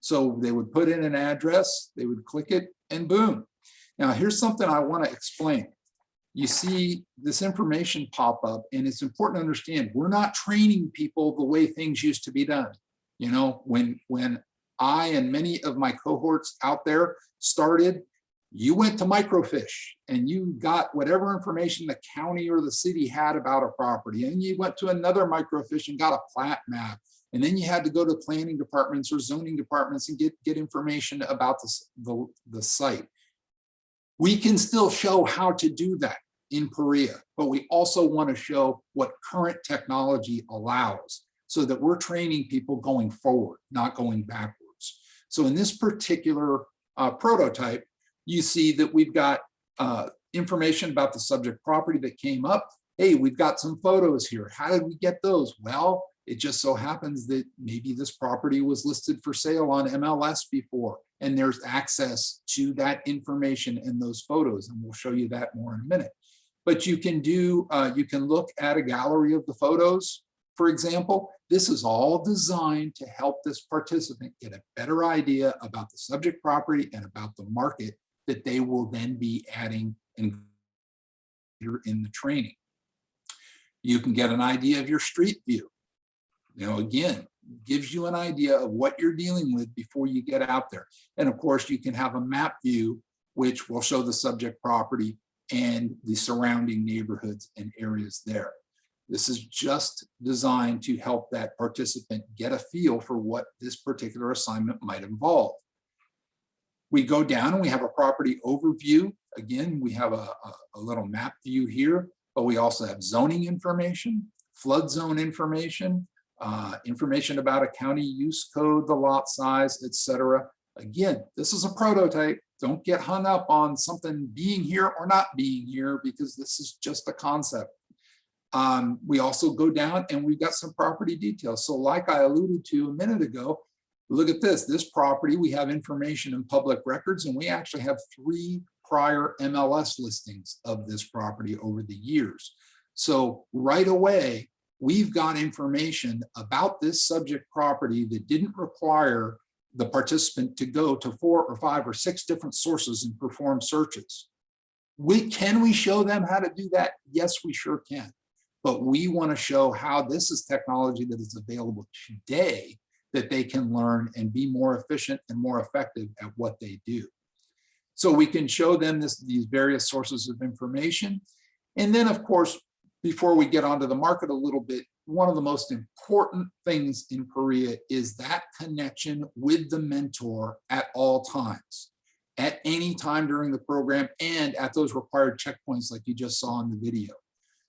So they would put in an address, they would click it, and boom. Now here's something I want to explain. You see this information pop up, and it's important to understand, we're not training people the way things used to be done. You know, when I and many of my cohorts out there started, you went to microfiche and you got whatever information the county or the city had about a property, and you went to another microfiche and got a plat map, and then you had to go to planning departments or zoning departments and get information about the site. We can still show how to do that in Parea, but we also want to show what current technology allows, so that we're training people going forward, not going backwards. So in this particular prototype, you see that we've got information about the subject property that came up. Hey, we've got some photos here. How did we get those? Well, it just so happens that maybe this property was listed for sale on MLS before, and there's access to that information and those photos, and we'll show you that more in a minute. But you can look at a gallery of the photos. For example, this is all designed to help this participant get a better idea about the subject property and about the market that they will then be adding in the training. You can get an idea of your street view. You know, again, gives you an idea of what you're dealing with before you get out there. And of course, you can have a map view, which will show the subject property and the surrounding neighborhoods and areas there. This is just designed to help that participant get a feel for what this particular assignment might involve. We go down and we have a property overview. Again, we have a little map view here, but we also have zoning information, flood zone information, information about a county use code, the lot size, etc. Again, this is a prototype. Don't get hung up on something being here or not being here, because this is just a concept. We also go down and we've got some property details. So like I alluded to a minute ago, look at this property, we have information in public records, and we actually have 3 prior MLS listings of this property over the years. So right away, we've got information about this subject property that didn't require the participant to go to 4 or 5 or 6 different sources and perform searches. Can we show them how to do that? Yes, we sure can. But we want to show how this is technology that is available today that they can learn and be more efficient and more effective at what they do. So we can show them these various sources of information. And then, of course, before we get onto the market a little bit, one of the most important things in Parea is that connection with the mentor at all times, at any time during the program and at those required checkpoints like you just saw in the video.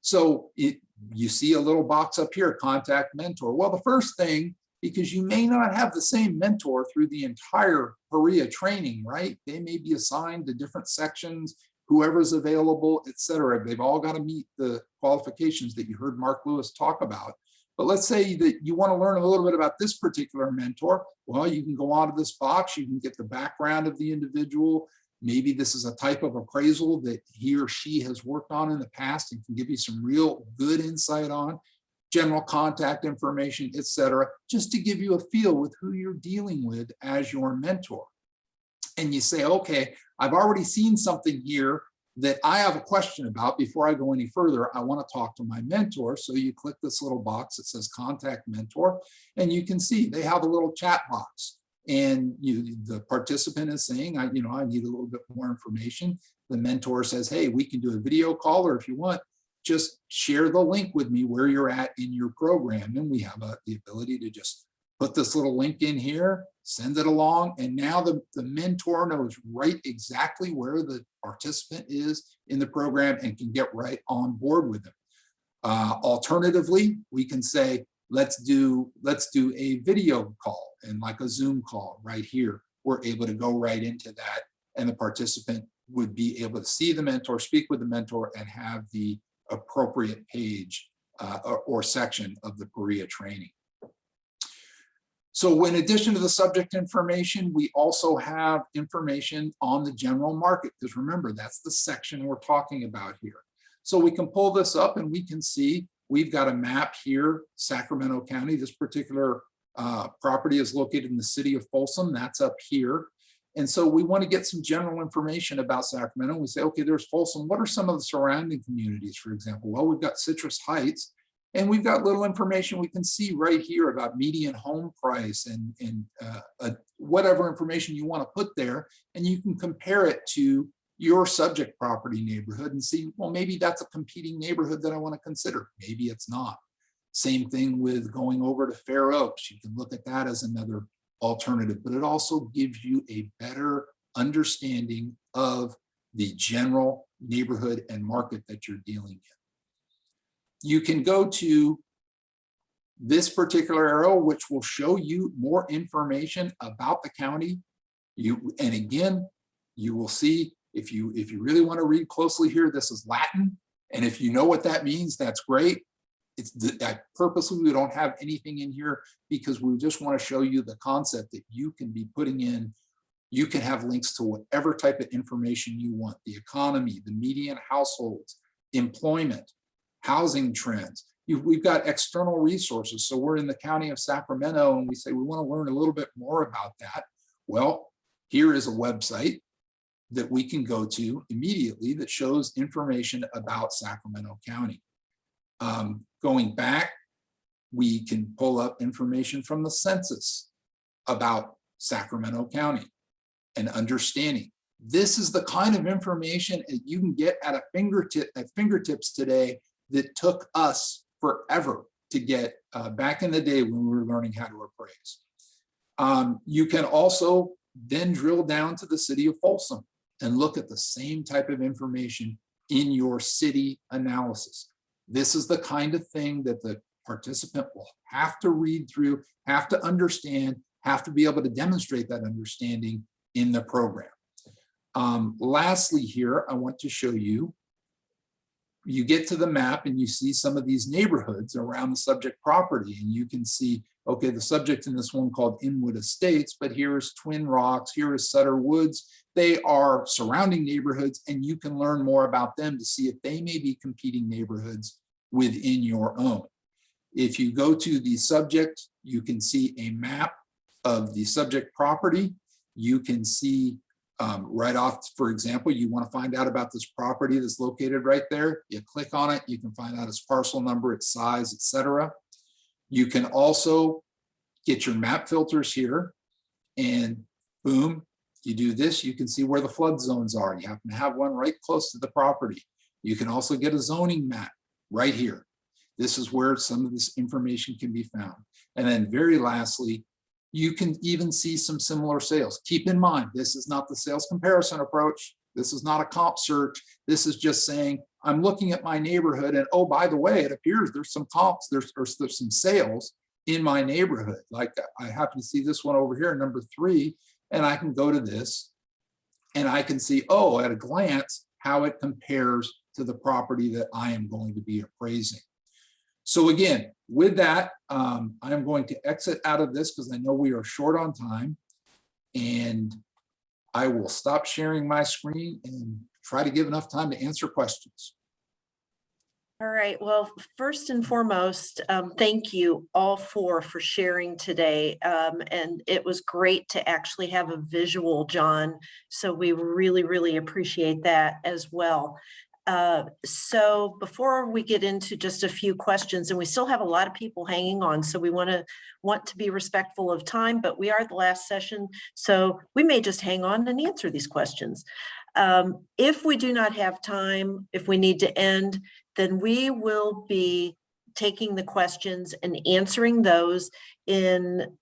So you see a little box up here, contact mentor. Well, the first thing, because you may not have the same mentor through the entire Parea training, right? They may be assigned to different sections, whoever's available, et cetera. They've all got to meet the qualifications that you heard Mark Lewis talk about. But let's say that you want to learn a little bit about this particular mentor. Well, you can go onto this box, you can get the background of the individual. Maybe this is a type of appraisal that he or she has worked on in the past and can give you some real good insight on, general contact information, et cetera, just to give you a feel with who you're dealing with as your mentor. And you say, okay, I've already seen something here that I have a question about. Before I go any further, I want to talk to my mentor. So you click this little box that says contact mentor, and you can see they have a little chat box. And the participant is saying, I need a little bit more information. The mentor says, hey, we can do a video call, or if you want, just share the link with me where you're at in your program. And we have the ability to just put this little link in here, send it along, and now the mentor knows right exactly where the participant is in the program and can get right on board with them. Alternatively, we can say, let's do a video call, and like a Zoom call right here, we're able to go right into that, and the participant would be able to see the mentor, speak with the mentor, and have the appropriate page or section of the Parea training. So in addition to the subject information, we also have information on the general market, because remember, that's the section we're talking about here. So we can pull this up and we can see we've got a map here, Sacramento County. This particular property is located in the city of Folsom. That's up here. And so we want to get some general information about Sacramento. We say, okay, there's Folsom. What are some of the surrounding communities, for example? Well, we've got Citrus Heights. And we've got little information we can see right here about median home price and whatever information you want to put there. And you can compare it to your subject property neighborhood and see, well, maybe that's a competing neighborhood that I want to consider. Maybe it's not. Same thing with going over to Fair Oaks. You can look at that as another alternative, but it also gives you a better understanding of the general neighborhood and market that you're dealing in. You can go to this particular arrow, which will show you more information about the county. And again, you will see if you really want to read closely here, this is Latin. And if you know what that means, that's great. It's that purposely we don't have anything in here because we just want to show you the concept that you can be putting in. You can have links to whatever type of information you want: the economy, the median households, employment, housing trends. We've got external resources. So we're in the county of Sacramento and we say we want to learn a little bit more about that. Well, here is a website that we can go to immediately that shows information about Sacramento County. Going back, we can pull up information from the census about Sacramento County and understanding. This is the kind of information that you can get at fingertips today that took us forever to get back in the day when we were learning how to appraise. You can also then drill down to the city of Folsom and look at the same type of information in your city analysis. This is the kind of thing that the participant will have to read through, have to understand, have to be able to demonstrate that understanding in the program. Lastly here, I want to show you, you get to the map and you see some of these neighborhoods around the subject property, and you can see, okay, the subject in this one called Inwood Estates, but here's Twin Rocks, here is Sutter Woods. They are surrounding neighborhoods, and you can learn more about them to see if they may be competing neighborhoods within your own. If you go to the subject, you can see a map of the subject property. You can see right off, for example, you want to find out about this property that's located right there. You click on it, you can find out its parcel number, its size, etc. You can also get your map filters here, and boom, you do this, you can see where the flood zones are. You happen to have one right close to the property. You can also get a zoning map right here. This is where some of this information can be found. And then very lastly, you can even see some similar sales. Keep in mind, this is not the sales comparison approach. This is not a comp search. This is just saying, I'm looking at my neighborhood and, oh, by the way, it appears there's some comps, there's some sales in my neighborhood. Like I happen to see this one over here, number 3, and I can go to this and I can see, oh, at a glance, how it compares to the property that I am going to be appraising. So again, with that, I'm going to exit out of this because I know we are short on time, and I will stop sharing my screen and try to give enough time to answer questions. All right. Well, first and foremost, thank you all for sharing today. And it was great to actually have a visual, John. So we really, really appreciate that as well. So before we get into just a few questions, and we still have a lot of people hanging on, so we want to be respectful of time, but we are the last session, so we may just hang on and answer these questions. If we do not have time, if we need to end, then we will be taking the questions and answering those in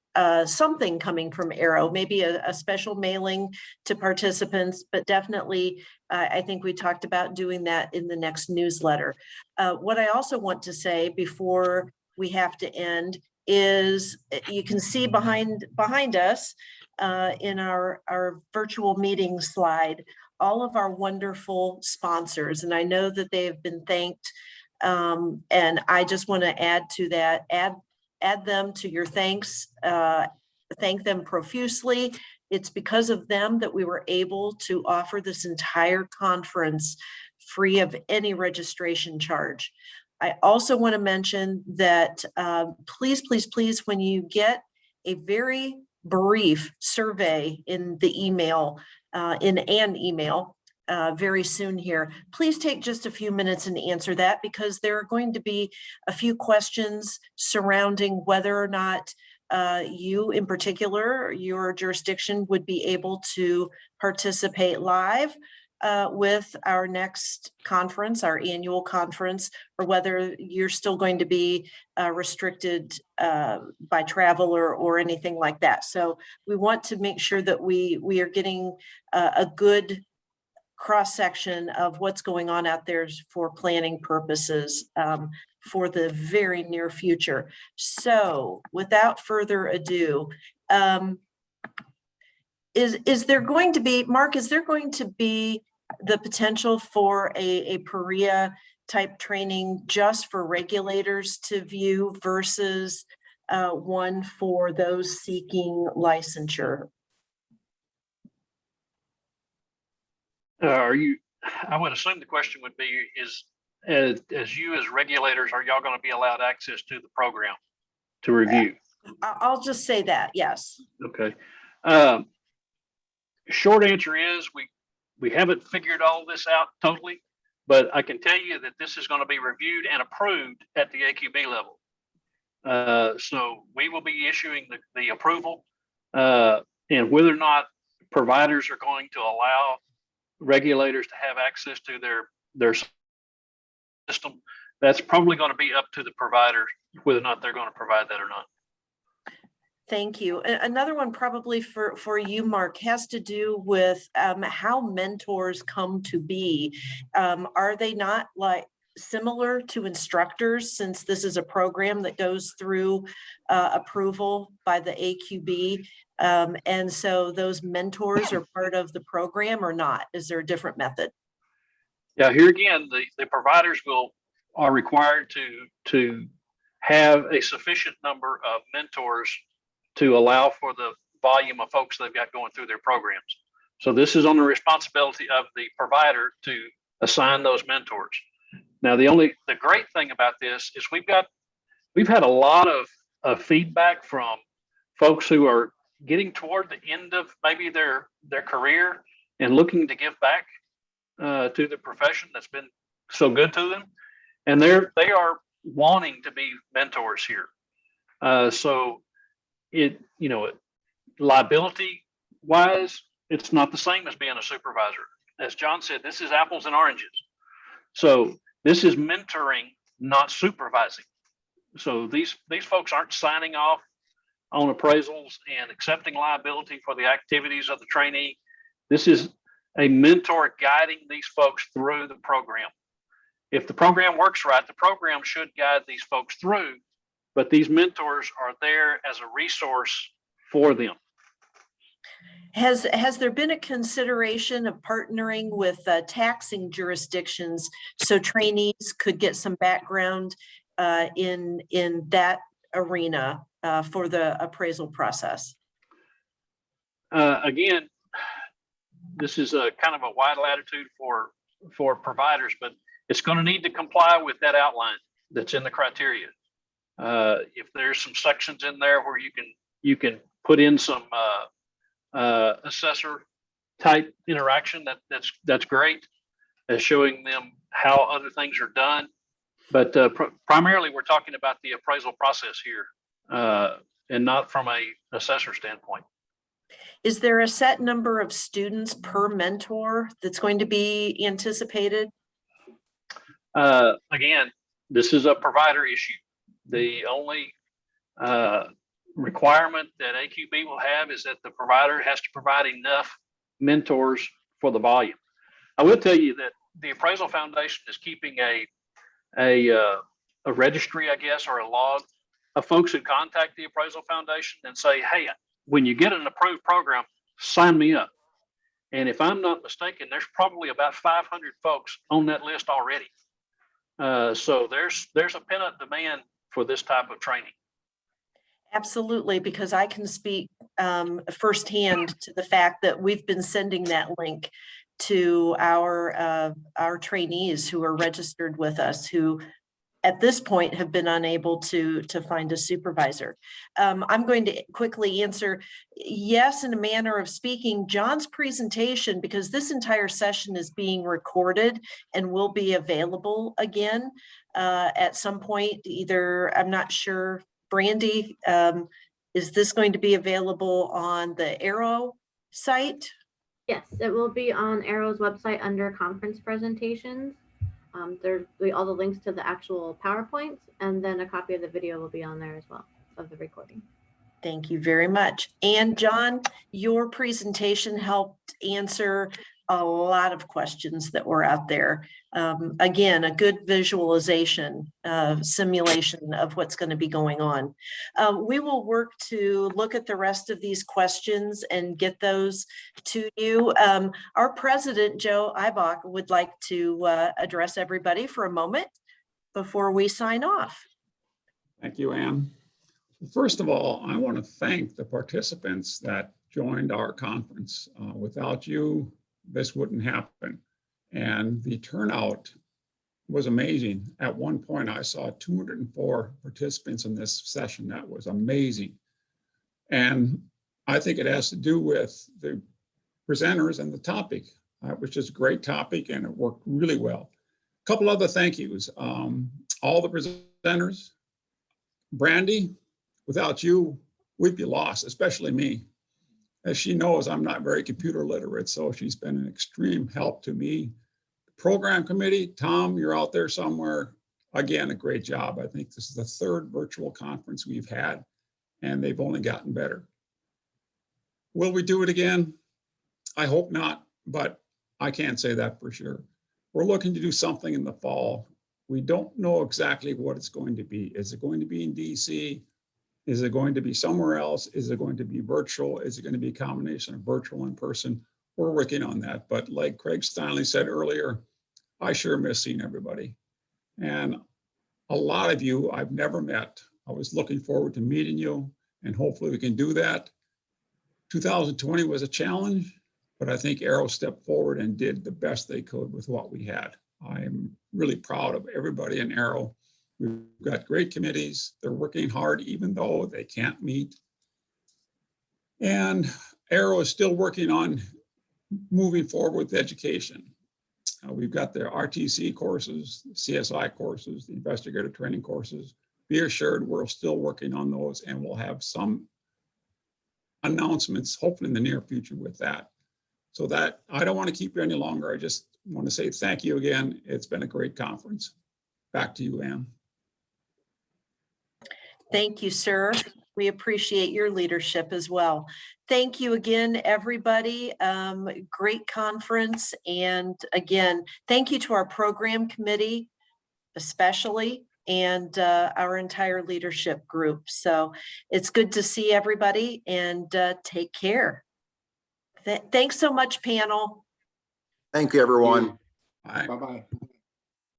something coming from Arrow, maybe a special mailing to participants, but definitely I think we talked about doing that in the next newsletter. What I also want to say before we have to end is you can see behind us in our virtual meeting slide, all of our wonderful sponsors. And I know that they have been thanked. And I just want to add to that, add them to your thanks, thank them profusely. It's because of them that we were able to offer this entire conference free of any registration charge. I also want to mention that please, please, please, when you get a very brief survey in the email, in an email very soon here, please take just a few minutes and answer that, because there are going to be a few questions surrounding whether or not you in particular, your jurisdiction would be able to participate live with our next conference, our annual conference, or whether you're still going to be restricted by travel or anything like that. So we want to make sure that we are getting a good cross-section of what's going on out there for planning purposes for the very near future. So without further ado, is there going to be, Mark, is there going to be the potential for a Parea type training just for regulators to view versus one for those seeking licensure? I would assume the question would be, is as you as regulators, are y'all going to be allowed access to the program to review? I'll just say that, yes. Okay. Short answer is we haven't figured all this out totally, but I can tell you that this is going to be reviewed and approved at the AQB level. So we will be issuing the approval, and whether or not providers are going to allow regulators to have access to their system, that's probably going to be up to the provider whether or not they're going to provide that or not. Thank you. Another one probably for you, Mark, has to do with how mentors come to be. Are they not like similar to instructors, since this is a program that goes through approval by the AQB? And so those mentors are part of the program or not? Is there a different method? Yeah, here again, the providers are required to have a sufficient number of mentors to allow for the volume of folks they've got going through their programs. So this is on the responsibility of the provider to assign those mentors. Now, the great thing about this is we've had a lot of feedback from folks who are getting toward the end of maybe their career and looking to give back to the profession that's been so good to them. And they are wanting to be mentors here. So liability wise, it's not the same as being a supervisor. As John said, this is apples and oranges. So this is mentoring not supervising. So these folks aren't signing off on appraisals and accepting liability for the activities of the trainee. This is a mentor guiding these folks through the program. If the program works right, the program should guide these folks through, but these mentors are there as a resource for them. Has there been a consideration of partnering with taxing jurisdictions so trainees could get some background in that arena for the appraisal process? Again, this is a kind of a wide latitude for providers, but it's going to need to comply with that outline that's in the criteria. If there's some sections in there where you can put in some assessor type interaction, that's great, as showing them how other things are done. But primarily, we're talking about the appraisal process here, and not from a assessor standpoint. Is there a set number of students per mentor that's going to be anticipated? Again, this is a provider issue. The only requirement that AQB will have is that the provider has to provide enough mentors for the volume. I will tell you that the Appraisal Foundation is keeping a registry, I guess, or a log of folks who contact the Appraisal Foundation and say, hey, when you get an approved program, sign me up. And if I'm not mistaken, there's probably about 500 folks on that list already. So there's a pent-up demand for this type of training. Absolutely, because I can speak firsthand to the fact that we've been sending that link to our trainees who are registered with us, who at this point have been unable to find a supervisor. I'm going to quickly answer yes, in a manner of speaking. John's presentation, because this entire session is being recorded and will be available again at some point, either, I'm not sure, Brandy, is this going to be available on the Arrow site? Yes, it will be on Arrow's website under conference presentations. There'll be all the links to the actual PowerPoints, and then a copy of the video will be on there as well, of the recording. Thank you very much. And John, your presentation helped answer a lot of questions that were out there. Again, a good visualization, simulation of what's going to be going on. We will work to look at the rest of these questions and get those to you. Our president, Joe Ibach, would like to address everybody for a moment before we sign off. Thank you, Ann. First of all, I want to thank the participants that joined our conference. Without you, this wouldn't happen. And the turnout was amazing. At one point, I saw 204 participants in this session. That was amazing. And I think it has to do with the presenters and the topic, which is a great topic, and it worked really well. A couple other thank yous. All the presenters. Brandy, without you, we'd be lost, especially me. As she knows, I'm not very computer literate, so she's been an extreme help to me. Program committee, Tom, you're out there somewhere. Again, a great job. I think this is the third virtual conference we've had, and they've only gotten better. Will we do it again? I hope not, but I can't say that for sure. We're looking to do something in the fall. We don't know exactly what it's going to be. Is it going to be in DC? Is it going to be somewhere else? Is it going to be virtual? Is it going to be a combination of virtual and in person? We're working on that. But like Craig Steinley said earlier, I sure miss seeing everybody. And a lot of you I've never met. I was looking forward to meeting you, and hopefully we can do that. 2020 was a challenge, but I think Arrow stepped forward and did the best they could with what we had. I'm really proud of everybody in Arrow. We've got great committees. They're working hard, even though they can't meet. And Arrow is still working on moving forward with education. We've got the RTC courses, the CSI courses, the investigator training courses. Be assured we're still working on those, and we'll have some announcements, hopefully in the near future with that. So that, I don't want to keep you any longer. I just want to say thank you again. It's been a great conference. Back to you, Ann. Thank you, sir. We appreciate your leadership as well. Thank you again, everybody. Great conference. And again, thank you to our program committee, especially, and our entire leadership group. So it's good to see everybody, and take care. Thanks so much, panel. Thank you, everyone. Bye. Bye-bye.